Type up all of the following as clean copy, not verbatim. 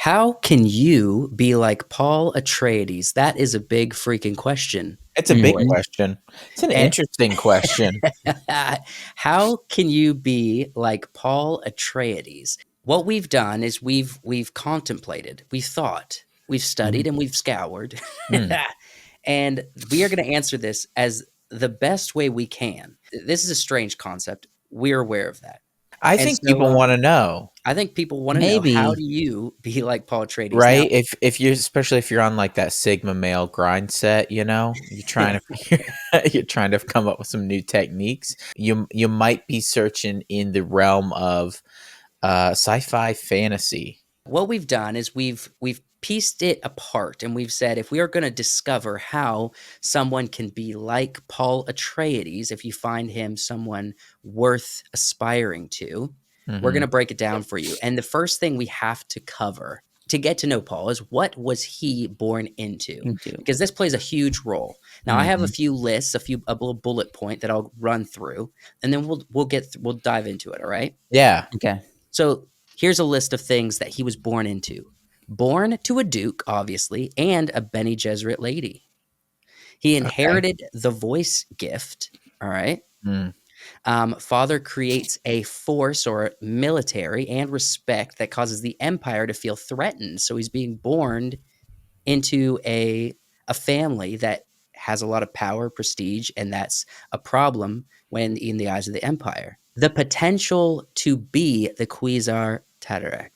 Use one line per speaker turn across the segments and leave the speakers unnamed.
How can you be like Paul Atreides? That is a big freaking question,
It's a big
boy.
Mhm.
question. It's an
And
interesting question.
how can you be like Paul Atreides? What we've done is we've contemplated, we've thought, we've studied,
Mhm.
and we've scoured.
Hmm.
And we are going to answer this as the best way we can. This is a strange concept. We're aware of that.
I
And
think
so
people want to know,
I think people want to know, how
Maybe.
do you be like Paul Atreides? Now,
right? If you, especially if you're on like that Sigma male grind set, you're trying to you're trying to come up with some new techniques. You might be searching in the realm of sci-fi fantasy.
what we've done is we've pieced it apart, and we've said if we are going to discover how someone can be like Paul Atreides, if you find him someone worth aspiring to, we're going
Hmm.
to break it down for you. And the first thing we have to cover to get to know Paul is, what was he born into?
Into.
Because this plays a huge role. Now, I have a
Hmm.
few lists, a little bullet point that I'll run through, and then we'll dive into it. All right.
Yeah.
Okay.
So here's a list of things that he was born into. Born to a duke, obviously, and a Bene Gesserit lady. He
Okay.
inherited the voice gift. All right.
Mm.
Father creates a force or military and respect that causes the empire to feel threatened. So he's being born into a family that has a lot of power, prestige, and that's a problem when in the eyes of the empire. The potential to be the Quasar Haderach.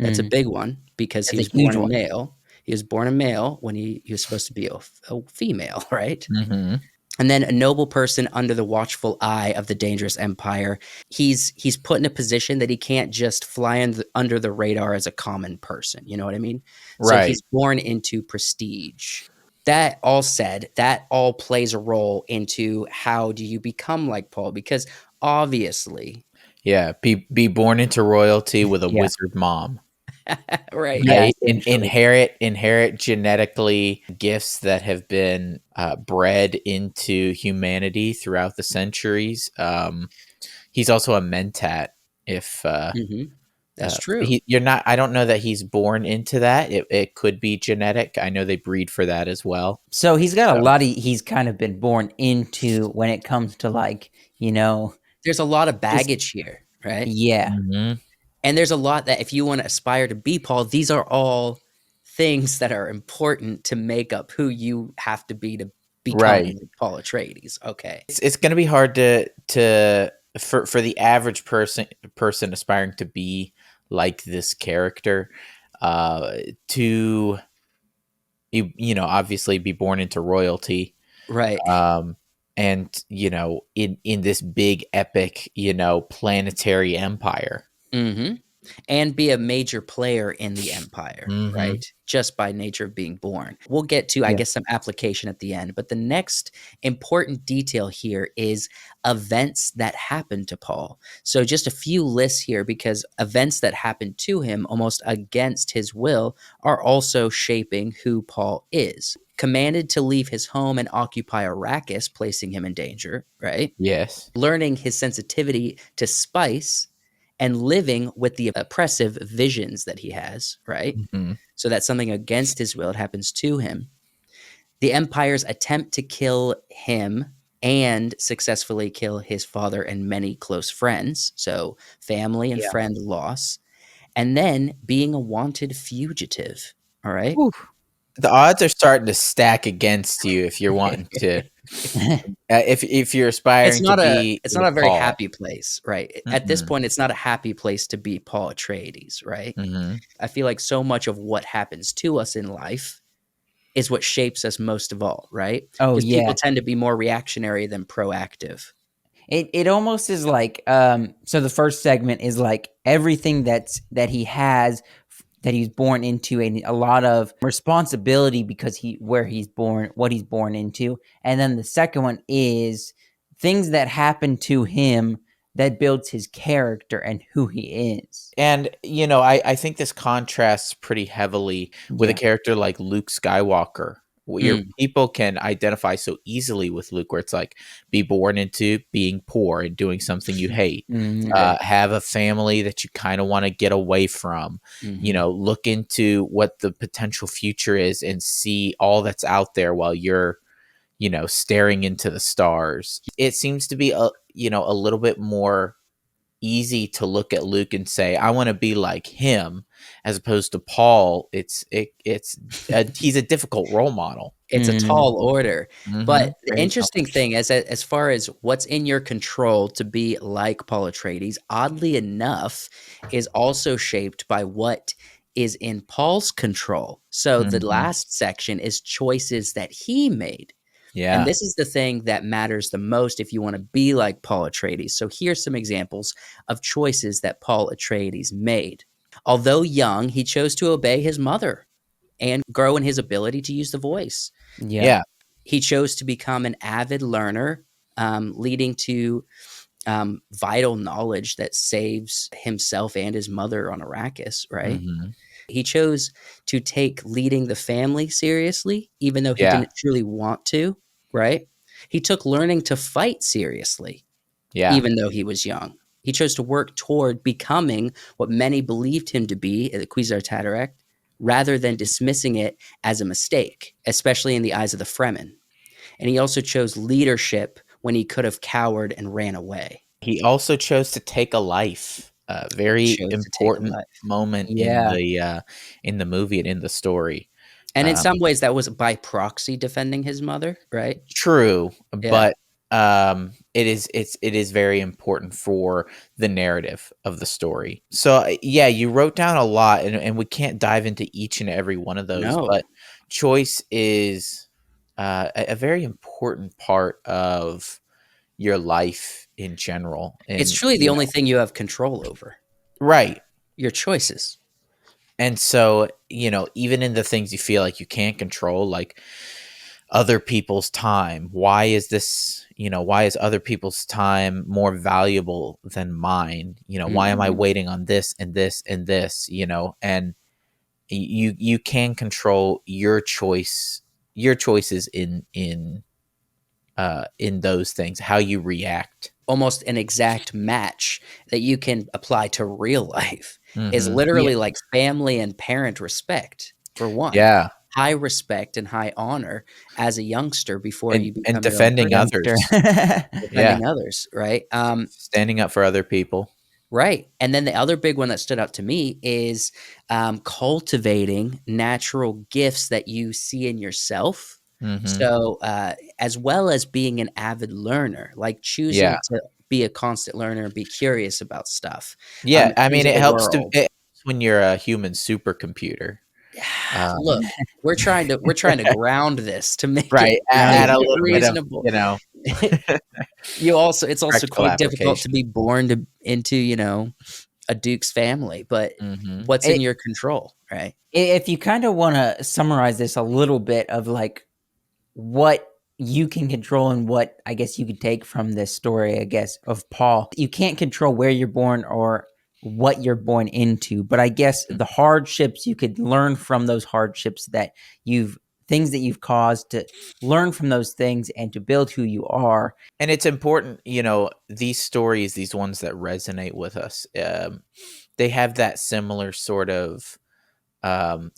That's a
Mhm.
big one because he
That's a
was
huge
born a
one.
male. He was born a male when he was supposed to be a female, right?
Hmm.
And then a noble person under the watchful eye of the dangerous empire. He's put in a position that he can't just fly under the radar as a common person. You know what I mean? So
Right.
he's born into prestige. That all said, that all plays a role into how do you become like Paul? Because obviously,
Yeah. Be born into royalty with a
Yeah.
wizard mom.
right?
Yeah,
Right?
essentially.
Inherit genetically gifts that have been bred into humanity throughout the centuries. He's also a mentat. If
Hmm. That's true.
you're not, I don't know that he's born into that. It could be genetic. I know they breed for that as well.
So he's got a
So,
lot of he's kind of been born into when it comes to like,
There's a lot of
just
baggage here, right?
yeah.
mhm.
And there's a lot that if you want to aspire to be Paul, these are all things that are important to make up who you have to be to become
Right.
like Paul Atreides. Okay.
It's going to be hard to for the average person aspiring to be like this character, uh to obviously be born into royalty,
Right.
um and in this big epic planetary empire.
Hmm. And be a major player in the empire,
Hmm.
right? Just by nature of being born. We'll get to, I
Yeah.
guess, some application at the end. But the next important detail here is events that happened to Paul. So just a few lists here, because events that happened to him almost against his will are also shaping who Paul is. Commanded to leave his home and occupy Arrakis, placing him in danger, right?
Yes.
Learning his sensitivity to spice and living with the oppressive visions that he has, right?
Hmm.
So that's something against his will. It happens to him. The Empire's attempt to kill him and successfully kill his father and many close friends. So family and
Yeah.
friend loss. And then being a wanted fugitive. All right.
Whew.
The odds are starting to stack against you if you're wanting to, if you're
It's
aspiring to
not a
be
it's not
with
a very
Paul.
happy place, right? At this
Mm-mm.
point, it's not a happy place to be Paul Atreides, right?
Hmm.
I feel like so much of what happens to us in life is what shapes us most of all, right?
Oh
Because people
yeah.
tend to be more reactionary than proactive.
It almost is like so the first segment is like everything that he has that he's born into, and a lot of responsibility because what he's born into. And then the second one is things that happen to him that builds his character and who he is.
And I think this contrasts pretty heavily with a
Yeah.
character like Luke Skywalker, Your
Mm,
people can identify so easily with Luke, where it's like be born into being poor and doing something you hate,
Mhm.
have a family that you kind of want to get away from,
mhm.
look into what the potential future is and see all that's out there while you're staring into the stars. It seems to be a little bit more easy to look at Luke and say, I want to be like him, as opposed to Paul. He's a difficult role model.
It's a
Mhm.
tall order,
Hmm.
but the
Very tall.
interesting thing as far as what's in your control to be like Paul Atreides, oddly enough, is also shaped by what is in Paul's control. So the
Hmm.
last section is choices that he made. And
Yeah.
this is the thing that matters the most if you want to be like Paul Atreides. So here's some examples of choices that Paul Atreides made. Although young, he chose to obey his mother and grow in his ability to use the voice.
Yeah.
Yeah.
He chose to become an avid learner, leading to vital knowledge that saves himself and his mother on Arrakis, right?
Hmm.
He chose to take leading the family seriously, even though he
Yeah.
didn't truly want to, right? He took learning to fight seriously,
Yeah.
even though he was young. He chose to work toward becoming what many believed him to be at the Kwisatz rather than dismissing it as a mistake, especially in the eyes of the Fremen. And he also chose leadership when he could have cowered and ran away.
He also chose to take a life. A very
Chose to take a
important
life.
moment
Yeah.
in the movie and in the story.
And in
Um,
some ways, that was by proxy defending his mother, right?
True,
Yeah.
but it is very important for the narrative of the story. So yeah, you wrote down a lot, and we can't dive into each and every one of those,
No,
but choice is a very important part of your life in general,
it's
and
truly the only thing you have control over,
right.
your choices.
And so, even in the things you feel like you can't control, like other people's time, why is other people's time more valuable than mine? Why am I
Mhm.
waiting on this and this and this? And you can control your choices in those things, how you react.
Almost an exact match that you can apply to real life is
Hmm. Yeah.
literally like family and parent respect, for one.
Yeah.
High respect and high honor as a youngster before
And
you become your own
defending
person,
Youngster.
others. Yeah.
defending others, right?
Standing up for other people.
Right. And then the other big one that stood out to me is cultivating natural gifts that you see in yourself.
Hmm.
So, as well as being an avid learner, like
Yeah.
choosing to be a constant learner and be curious about stuff,
Yeah, I mean,
into
it
the
helps
world.
it helps when you're a human supercomputer. Um,
Look, we're trying to ground this to make it
right, add
Right.
a
make it
little bit of,
reasonable. It's also
practical
quite difficult to
application.
be born into, a Duke's family, but
Mhm.
what's in
It
your control, right?
if you kinda wanna summarize this a little bit of, like, what you can control and what I guess you could take from this story, I guess, of Paul. You can't control where you're born or what you're born into, but I guess
Mm.
the hardships you could learn from those hardships that you've things that you've caused to learn from those things and to build who you are.
And it's important, these stories, these ones that resonate with us, they have that similar sort of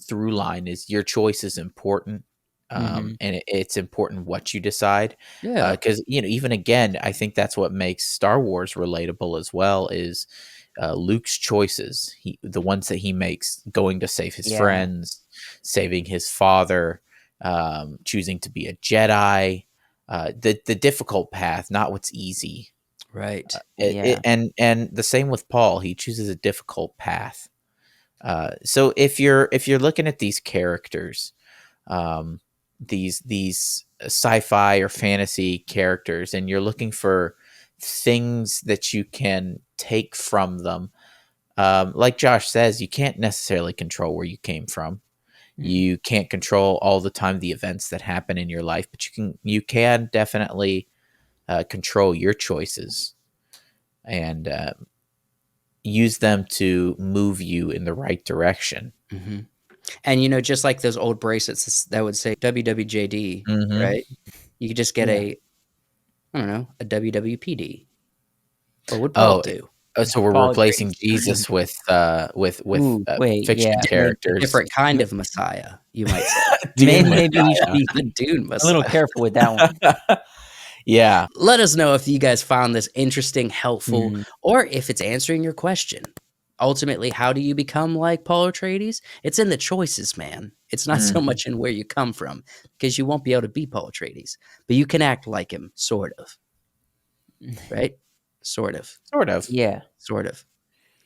through line is your choice is important.
Mhm.
And it's important what you decide.
Yeah,
Because, even again, I think that's what makes Star Wars relatable as well is Luke's choices, the ones that he makes, going to save his
Yeah.
friends, saving his father, choosing to be a Jedi, the difficult path, not what's easy.
right.
Yeah.
And the same with Paul, he chooses a difficult path. So if you're looking at these characters, um, these sci-fi or fantasy characters, and you're looking for things that you can take from them, like Josh says, you can't necessarily control where you came from.
Mhm.
You can't control all the time the events that happen in your life, but you can definitely control your choices and use them to move you in the right direction.
Mhm. And, just like those old bracelets that would say WWJD,
Mhm.
right? You could just get
Yeah.
I don't know, a WWPD. What would Paul
Oh,
do?
so we're
Paul
replacing
Atreides.
Jesus with,
Ooh, wait,
fiction
yeah,
A
characters.
different kind of Messiah, you might say.
Dune
maybe we should
Messiah.
be
The Dune
a little
Messiah.
careful with that one.
Yeah.
Let us know if you guys found this interesting, helpful,
Mm.
or if it's answering your question. Ultimately, how do you become like Paul Atreides? It's in the choices, man. It's not so
Mhm.
much in where you come from, because you won't be able to be Paul Atreides, but you can act like him, sort of, right? Sort of,
Sort of.
Yeah.
sort of.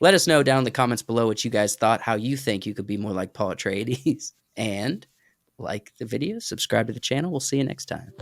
Let us know down in the comments below what you guys thought, how you think you could be more like Paul Atreides, and like the video, subscribe to the channel. We'll see you next time.